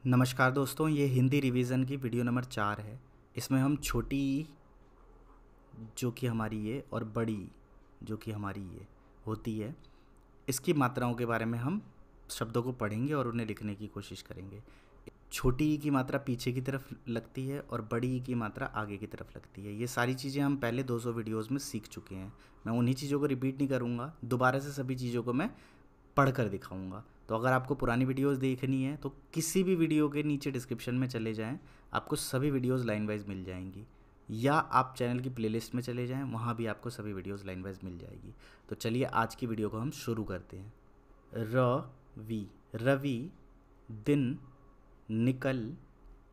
नमस्कार दोस्तों, ये हिंदी रिवीजन की वीडियो नंबर 4 है। इसमें हम छोटी ई जो कि हमारी ये और बड़ी ई जो कि हमारी ये होती है, इसकी मात्राओं के बारे में हम शब्दों को पढ़ेंगे और उन्हें लिखने की कोशिश करेंगे। छोटी ई की मात्रा पीछे की तरफ लगती है और बड़ी ई की मात्रा आगे की तरफ लगती है। ये सारी चीज़ें हम पहले 200 वीडियोज़ में सीख चुके हैं। मैं उन्हीं चीज़ों को रिपीट नहीं करूँगा, दोबारा से सभी चीज़ों को मैं पढ़ कर दिखाऊंगा। तो अगर आपको पुरानी वीडियोस देखनी है तो किसी भी वीडियो के नीचे डिस्क्रिप्शन में चले जाएं, आपको सभी वीडियोस लाइन वाइज मिल जाएंगी, या आप चैनल की प्लेलिस्ट में चले जाएं, वहाँ भी आपको सभी वीडियोस लाइन वाइज मिल जाएगी। तो चलिए आज की वीडियो को हम शुरू करते हैं। रवि, रवि दिन निकल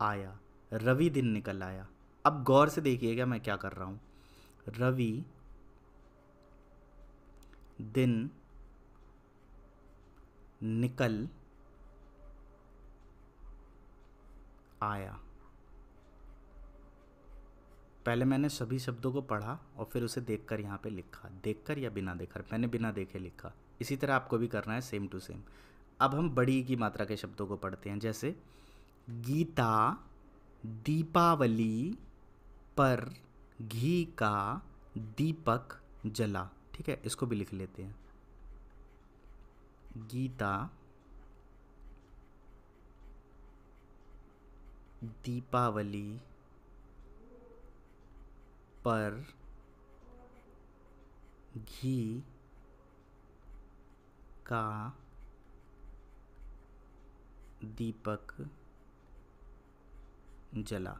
आया, रवि दिन निकल आया। अब गौर से देखिएगा मैं क्या कर रहा हूँ। रवि दिन निकल आया। पहले मैंने सभी शब्दों को पढ़ा और फिर उसे देखकर यहाँ पे लिखा, देखकर या बिना देखकर, मैंने बिना देखे लिखा। इसी तरह आपको भी करना है, सेम टू सेम। अब हम बड़ी की मात्रा के शब्दों को पढ़ते हैं, जैसे गीता दीपावली पर घी का दीपक जला। ठीक है, इसको भी लिख लेते हैं। गीता दीपावली पर घी का दीपक जला।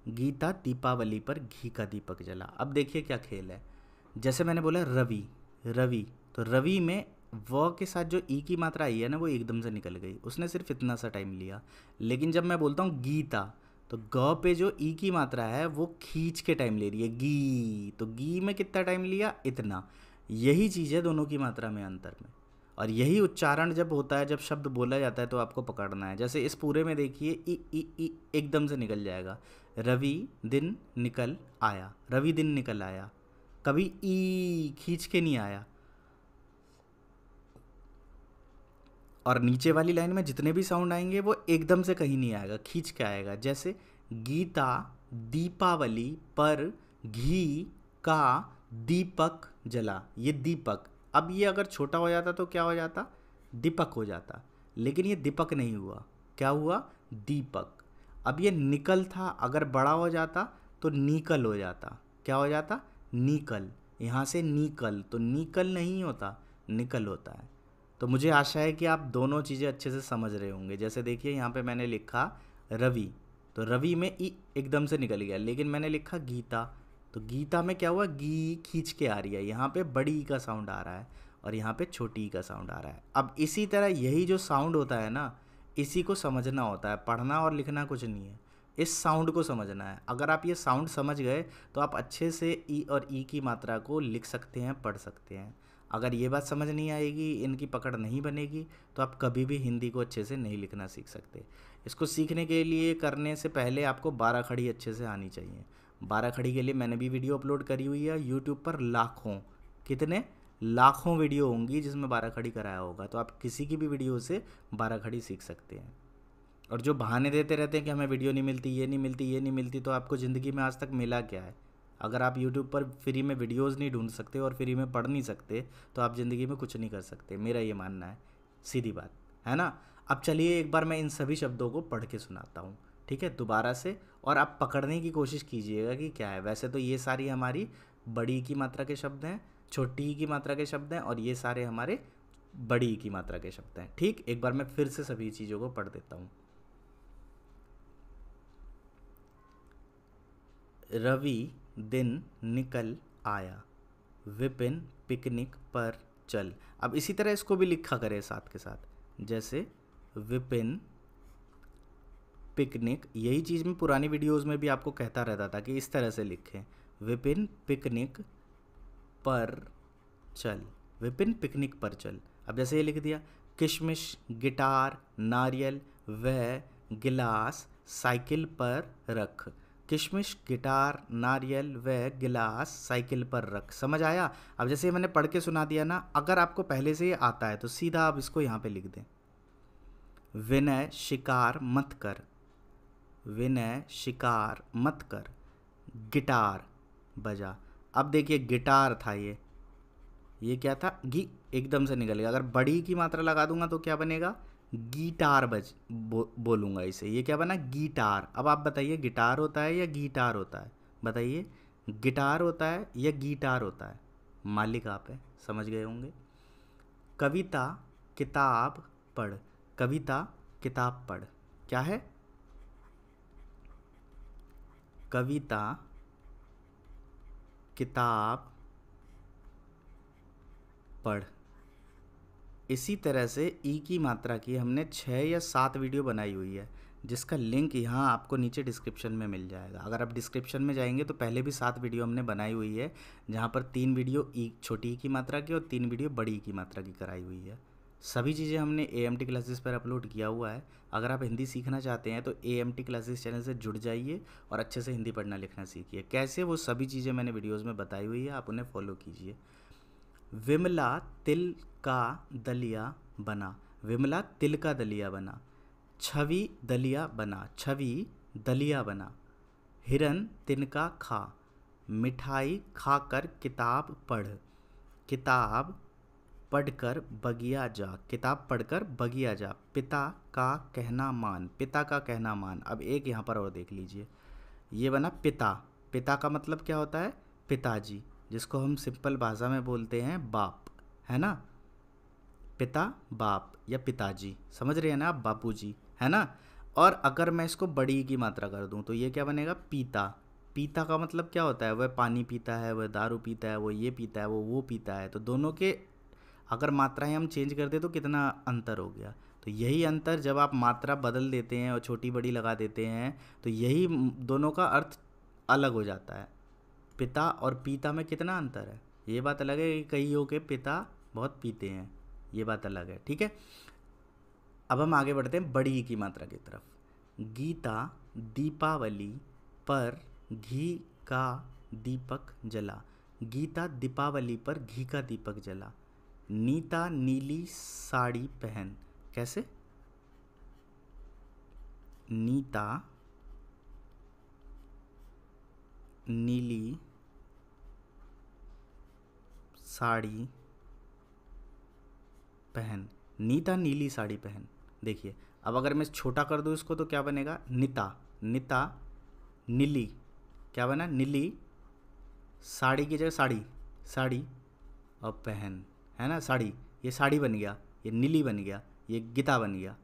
गीता दीपावली पर घी का दीपक जला। अब देखिए क्या खेल है। जैसे मैंने बोला रवि, रवि, तो रवि में व के साथ जो ई की मात्रा आई है ना, वो एकदम से निकल गई, उसने सिर्फ इतना सा टाइम लिया। लेकिन जब मैं बोलता हूँ गीता, तो ग पे जो ई की मात्रा है वो खींच के टाइम ले रही है, गी, तो गी में कितना टाइम लिया, इतना। यही चीज़ है दोनों की मात्रा में अंतर में, और यही उच्चारण जब होता है, जब शब्द बोला जाता है तो आपको पकड़ना है। जैसे इस पूरे में देखिए ई एकदम से निकल जाएगा। रवि दिन निकल आया, रवि दिन निकल आया, कभी ई खींच के नहीं आया। और नीचे वाली लाइन में जितने भी साउंड आएंगे वो एकदम से कहीं नहीं आएगा, खींच के आएगा। जैसे गीता दीपावली पर घी का दीपक जला, ये दीपक। अब ये अगर छोटा हो जाता तो क्या हो जाता, दीपक हो जाता, लेकिन ये दीपक नहीं हुआ, क्या हुआ, दीपक। अब ये निकल था, अगर बड़ा हो जाता तो नीकल हो जाता, क्या हो जाता, नीकल। यहाँ से नीकल, तो नीकल नहीं होता, निकल होता है। तो मुझे आशा है कि आप दोनों चीज़ें अच्छे से समझ रहे होंगे। जैसे देखिए यहाँ पे मैंने लिखा रवि, तो रवि में ई एकदम से निकल गया, लेकिन मैंने लिखा गीता, तो गीता में क्या हुआ, गी खींच के आ रही है, यहाँ पे बड़ी ई का साउंड आ रहा है और यहाँ पे छोटी ई का साउंड आ रहा है। अब इसी तरह यही जो साउंड होता है ना, इसी को समझना होता है, पढ़ना और लिखना कुछ नहीं है, इस साउंड को समझना है। अगर आप ये साउंड समझ गए तो आप अच्छे से ई और ई की मात्रा को लिख सकते हैं, पढ़ सकते हैं। अगर ये बात समझ नहीं आएगी, इनकी पकड़ नहीं बनेगी, तो आप कभी भी हिंदी को अच्छे से नहीं लिखना सीख सकते। इसको सीखने के लिए, करने से पहले आपको 12 खड़ी अच्छे से आनी चाहिए। 12 खड़ी के लिए मैंने भी वीडियो अपलोड करी हुई है यूट्यूब पर, लाखों, कितने लाखों वीडियो होंगी जिसमें 12 खड़ी कराया होगा। तो आप किसी की भी वीडियो से 12 खड़ी सीख सकते हैं। और जो बहाने देते रहते हैं कि हमें वीडियो नहीं मिलती, ये नहीं मिलती, ये नहीं मिलती, तो आपको ज़िंदगी में आज तक मिला क्या है। अगर आप YouTube पर फ्री में वीडियोस नहीं ढूंढ सकते और फ्री में पढ़ नहीं सकते, तो आप ज़िंदगी में कुछ नहीं कर सकते, मेरा ये मानना है, सीधी बात है ना। अब चलिए एक बार मैं इन सभी शब्दों को पढ़ के सुनाता हूँ, ठीक है, दोबारा से, और आप पकड़ने की कोशिश कीजिएगा कि क्या है। वैसे तो ये सारी हमारी बड़ी की मात्रा के शब्द हैं, छोटी की मात्रा के शब्द हैं, और ये सारे हमारे बड़ी की मात्रा के शब्द हैं। ठीक, एक बार मैं फिर से सभी चीज़ों को पढ़ देता हूँ। रवि दिन निकल आया, विपिन पिकनिक पर चल। अब इसी तरह इसको भी लिखा करें साथ के साथ, जैसे विपिन पिकनिक, यही चीज़ मैं पुरानी वीडियोस में भी आपको कहता रहता था कि इस तरह से लिखें, विपिन पिकनिक पर चल, विपिन पिकनिक पर चल। अब जैसे ये लिख दिया, किशमिश गिटार नारियल व गिलास साइकिल पर रख। किशमिश गिटार नारियल व गिलास साइकिल पर रख, समझ आया। अब जैसे मैंने पढ़ के सुना दिया ना, अगर आपको पहले से ये आता है तो सीधा आप इसको यहाँ पे लिख दें, विनय शिकार मत कर, विनय शिकार मत कर, गिटार बजा। अब देखिए गिटार था ये क्या था, गी एकदम से निकल गया। अगर बड़ी की मात्रा लगा दूंगा तो क्या बनेगा, गिटार बोलूँगा इसे। ये क्या बना, गिटार। अब आप बताइए गिटार होता है या गिटार होता है, बताइए गिटार होता है या गिटार होता है। मालिक आप है, समझ गए होंगे। कविता किताब पढ़, कविता किताब पढ़, क्या है, कविता किताब पढ़। इसी तरह से ई की मात्रा की हमने 6 या 7 वीडियो बनाई हुई है, जिसका लिंक यहाँ आपको नीचे डिस्क्रिप्शन में मिल जाएगा। अगर आप डिस्क्रिप्शन में जाएंगे तो पहले भी 7 वीडियो हमने बनाई हुई है, जहाँ पर 3 वीडियो ई छोटी ई की मात्रा की और 3 वीडियो बड़ी ई की मात्रा की कराई हुई है। सभी चीज़ें हमने AMT क्लासेस पर अपलोड किया हुआ है। अगर आप हिंदी सीखना चाहते हैं तो AMT क्लासेस चैनल से जुड़ जाइए और अच्छे से हिंदी पढ़ना लिखना सीखिए। कैसे, वो सभी चीज़ें मैंने वीडियोज़ में बताई हुई है, आप उन्हें फॉलो कीजिए। विमला तिल का दलिया बना, विमला तिल का दलिया बना। छवि दलिया बना, छवि दलिया बना। हिरन तिनका खा, मिठाई खाकर किताब पढ़, किताब पढ़कर बगिया जा, किताब पढ़कर बगिया जा। पिता का कहना मान, पिता का कहना मान। अब एक यहाँ पर और देख लीजिए, ये बना पिता, पिता का मतलब क्या होता है, पिताजी, जिसको हम सिंपल भाषा में बोलते हैं बाप, है ना। पिता बाप या पिताजी, समझ रहे हैं ना आप, बापूजी, है ना। और अगर मैं इसको बड़ी की मात्रा कर दूं तो ये क्या बनेगा, पीता। पीता का मतलब क्या होता है, वह पानी पीता है, वह दारू पीता है, वो ये पीता है, वो पीता है। तो दोनों के अगर मात्राएं हम चेंज कर दे तो कितना अंतर हो गया। तो यही अंतर, जब आप मात्रा बदल देते हैं और छोटी बड़ी लगा देते हैं तो यही दोनों का अर्थ अलग हो जाता है। पिता और पीता में कितना अंतर है, ये बात अलग है कि कईयों के पिता बहुत पीते हैं, ये बात अलग है, ठीक है। अब हम आगे बढ़ते हैं बड़ी की मात्रा की तरफ। गीता दीपावली पर घी का दीपक जला, गीता दीपावली पर घी का दीपक जला। नीता नीली साड़ी पहन, कैसे, नीता नीली साड़ी पहन, नीता नीली साड़ी पहन। देखिए अब अगर मैं छोटा कर दूँ इसको तो क्या बनेगा, निता, निता नीली, क्या बना, नीली, साड़ी की जगह साड़ी, साड़ी और पहन, है ना, साड़ी, ये साड़ी बन गया, ये नीली बन गया, ये गीता बन गया।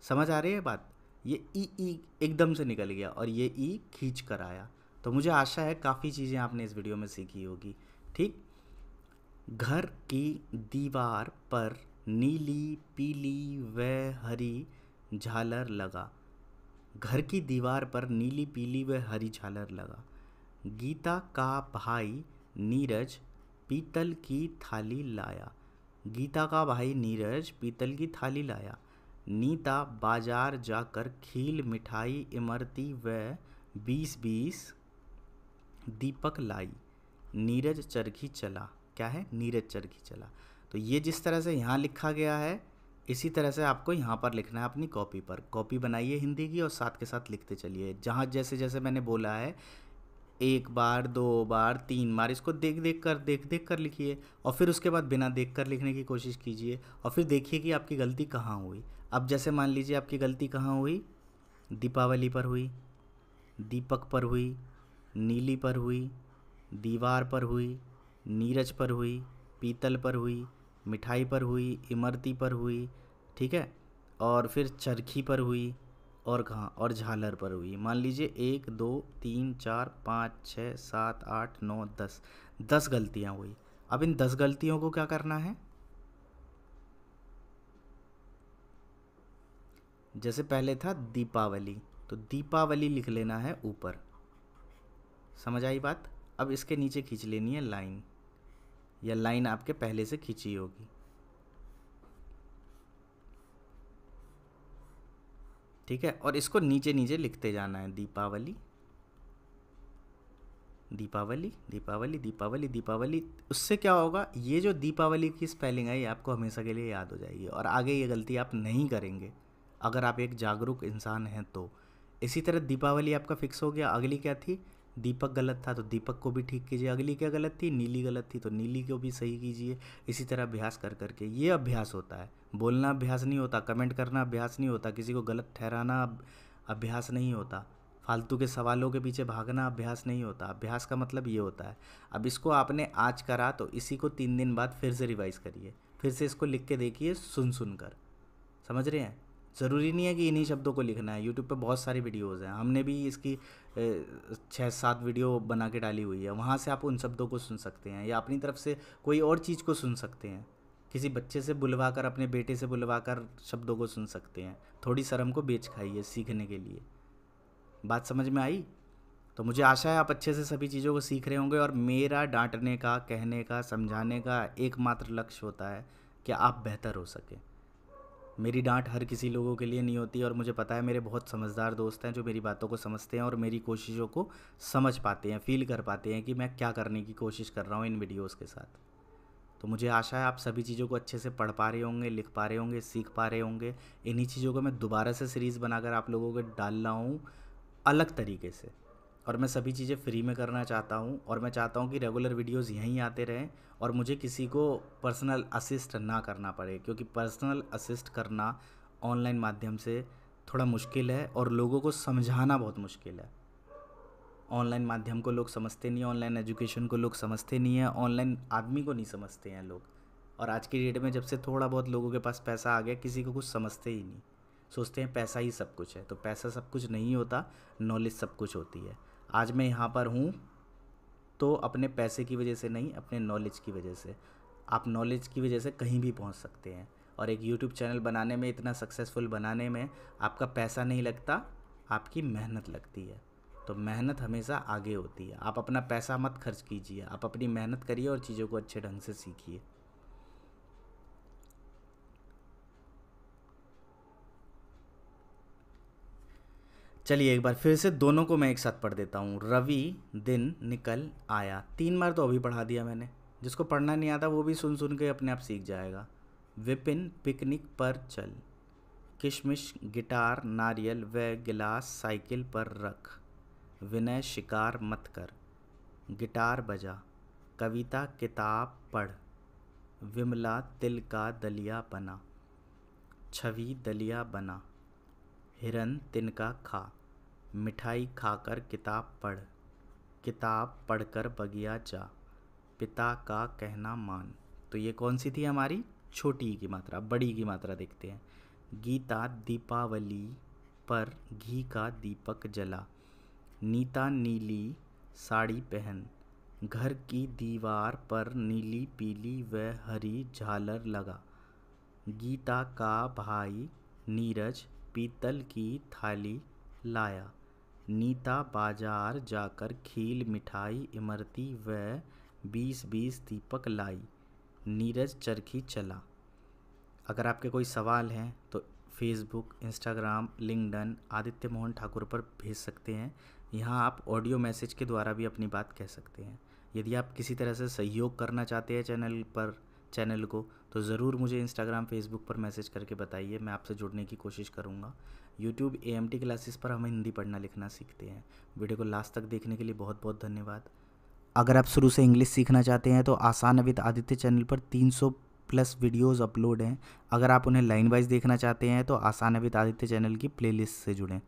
समझ आ रही है बात, ये ई एकदम से निकल गया और ये ई खींच कर आया। तो मुझे आशा है काफ़ी चीज़ें आपने इस वीडियो में सीखी होगी, ठीक। घर की दीवार पर नीली पीली व हरी झालर लगा, घर की दीवार पर नीली पीली व हरी झालर लगा। गीता का भाई नीरज पीतल की थाली लाया, गीता का भाई नीरज पीतल की थाली लाया। नीता बाजार जाकर खील मिठाई इमरती व 20-20 दीपक लाई। नीरज चरखी चला, क्या है, नीरज चरखी चला। तो ये जिस तरह से यहाँ लिखा गया है इसी तरह से आपको यहाँ पर लिखना है अपनी कॉपी पर। कॉपी बनाइए हिंदी की और साथ के साथ लिखते चलिए। जहाँ जैसे जैसे मैंने बोला है 1 बार 2 बार 3 बार इसको देख देख कर लिखिए और फिर उसके बाद बिना देख कर लिखने की कोशिश कीजिए और फिर देखिए कि आपकी गलती कहाँ हुई। अब जैसे मान लीजिए आपकी गलती कहाँ हुई, दीपावली पर हुई, दीपक पर हुई, नीली पर हुई, दीवार पर हुई, नीरज पर हुई, पीतल पर हुई, मिठाई पर हुई, इमरती पर हुई, ठीक है, और फिर चरखी पर हुई और कहाँ, और झालर पर हुई। मान लीजिए 1 2 3 4 5 6 7 8 9 10 10 गलतियाँ हुई। अब इन 10 गलतियों को क्या करना है, जैसे पहले था दीपावली तो दीपावली लिख लेना है ऊपर, समझ आई बात। अब इसके नीचे खींच लेनी है लाइन, या लाइन आपके पहले से खींची होगी, ठीक है। और इसको नीचे नीचे लिखते जाना है, दीपावली दीपावली दीपावली दीपावली दीपावली। उससे क्या होगा, ये जो दीपावली की स्पेलिंग है ये आपको हमेशा के लिए याद हो जाएगी और आगे ये गलती आप नहीं करेंगे। अगर आप एक जागरूक इंसान हैं तो। इसी तरह दीपावली आपका फिक्स हो गया। अगली क्या थी? दीपक गलत था तो दीपक को भी ठीक कीजिए। अगली क्या गलत थी? नीली गलत थी तो नीली को भी सही कीजिए। इसी तरह अभ्यास कर करके, ये अभ्यास होता है। बोलना अभ्यास नहीं होता, कमेंट करना अभ्यास नहीं होता, किसी को गलत ठहराना अभ्यास नहीं होता, फालतू के सवालों के पीछे भागना अभ्यास नहीं होता। अभ्यास का मतलब ये होता है। अब इसको आपने आज करा तो इसी को 3 दिन बाद फिर से रिवाइज़ करिए, फिर से इसको लिख के देखिए सुन सुन कर। समझ रहे हैं? ज़रूरी नहीं है कि इन्हीं शब्दों को लिखना है। यूट्यूब पे बहुत सारी वीडियोज़ हैं, हमने भी इसकी 6-7 वीडियो बना के डाली हुई है। वहाँ से आप उन शब्दों को सुन सकते हैं, या अपनी तरफ से कोई और चीज़ को सुन सकते हैं। किसी बच्चे से बुलवा कर, अपने बेटे से बुलवा कर शब्दों को सुन सकते हैं। थोड़ी शर्म को बेच खाइए सीखने के लिए। बात समझ में आई? तो मुझे आशा है आप अच्छे से सभी चीज़ों को सीख रहे होंगे। और मेरा डांटने का, कहने का, समझाने का एकमात्र लक्ष्य होता है कि आप बेहतर हो सकें। मेरी डांट हर किसी लोगों के लिए नहीं होती, और मुझे पता है मेरे बहुत समझदार दोस्त हैं जो मेरी बातों को समझते हैं और मेरी कोशिशों को समझ पाते हैं, फील कर पाते हैं कि मैं क्या करने की कोशिश कर रहा हूँ इन वीडियोस के साथ। तो मुझे आशा है आप सभी चीज़ों को अच्छे से पढ़ पा रहे होंगे, लिख पा रहे होंगे, सीख पा रहे होंगे। इन्हीं चीज़ों को मैं दोबारा से सीरीज़ बनाकर आप लोगों को डाल रहा हूँ अलग तरीके से। और मैं सभी चीज़ें फ्री में करना चाहता हूँ, और मैं चाहता हूँ कि रेगुलर वीडियोस यहीं आते रहें और मुझे किसी को पर्सनल असिस्ट ना करना पड़े, क्योंकि पर्सनल असिस्ट करना ऑनलाइन माध्यम से थोड़ा मुश्किल है और लोगों को समझाना बहुत मुश्किल है। ऑनलाइन माध्यम को लोग समझते नहीं हैं, ऑनलाइन एजुकेशन को लोग समझते नहीं हैं, ऑनलाइन आदमी को नहीं समझते हैं लोग। और आज की डेट में जब से थोड़ा बहुत लोगों के पास पैसा आ गया, किसी को कुछ समझते ही नहीं, सोचते हैं पैसा ही सब कुछ है। तो पैसा सब कुछ नहीं होता, नॉलेज सब कुछ होती है। आज मैं यहाँ पर हूँ तो अपने पैसे की वजह से नहीं, अपने नॉलेज की वजह से। आप नॉलेज की वजह से कहीं भी पहुँच सकते हैं। और एक यूट्यूब चैनल बनाने में, इतना सक्सेसफुल बनाने में आपका पैसा नहीं लगता, आपकी मेहनत लगती है। तो मेहनत हमेशा आगे होती है। आप अपना पैसा मत खर्च कीजिए, आप अपनी मेहनत करिए और चीज़ों को अच्छे ढंग से सीखिए। चलिए एक बार फिर से दोनों को मैं एक साथ पढ़ देता हूँ। रवि दिन निकल आया। 3 बार तो अभी पढ़ा दिया मैंने। जिसको पढ़ना नहीं आता वो भी सुन सुन के अपने आप सीख जाएगा। विपिन पिकनिक पर चल। किशमिश गिटार नारियल व गिलास साइकिल पर रख। विनय शिकार मत कर। गिटार बजा। कविता किताब पढ़। विमला तिल का दलिया बना। छवि दलिया बना। हिरन तिनका खा। मिठाई खाकर किताब पढ़। किताब पढ़कर बगिया जा। पिता का कहना मान। तो ये कौन सी थी हमारी? छोटी की मात्रा। बड़ी की मात्रा देखते हैं। गीता दीपावली पर घी का दीपक जला। नीता नीली साड़ी पहन। घर की दीवार पर नीली पीली व हरी झालर लगा। गीता का भाई नीरज पीतल की थाली लाया। नीता बाजार जाकर खील मिठाई इमरती व 20-20 दीपक लाई। नीरज चरखी चला। अगर आपके कोई सवाल हैं तो Facebook, Instagram, LinkedIn Aditya Mohan Thakur पर भेज सकते हैं। यहाँ आप ऑडियो मैसेज के द्वारा भी अपनी बात कह सकते हैं। यदि आप किसी तरह से सहयोग करना चाहते हैं चैनल को, तो ज़रूर मुझे इंस्टाग्राम, फेसबुक पर मैसेज करके बताइए। मैं आपसे जुड़ने की कोशिश करूँगा। यूट्यूब AMT क्लासेस पर हम हिंदी पढ़ना लिखना सीखते हैं। वीडियो को लास्ट तक देखने के लिए बहुत बहुत धन्यवाद। अगर आप शुरू से इंग्लिश सीखना चाहते हैं तो आसान विद आदित्य चैनल पर 300+ वीडियोज़ अपलोड हैं। अगर आप उन्हें लाइन वाइज देखना चाहते हैं तो आसान विद आदित्य चैनल की प्लेलिस्ट से जुड़ें।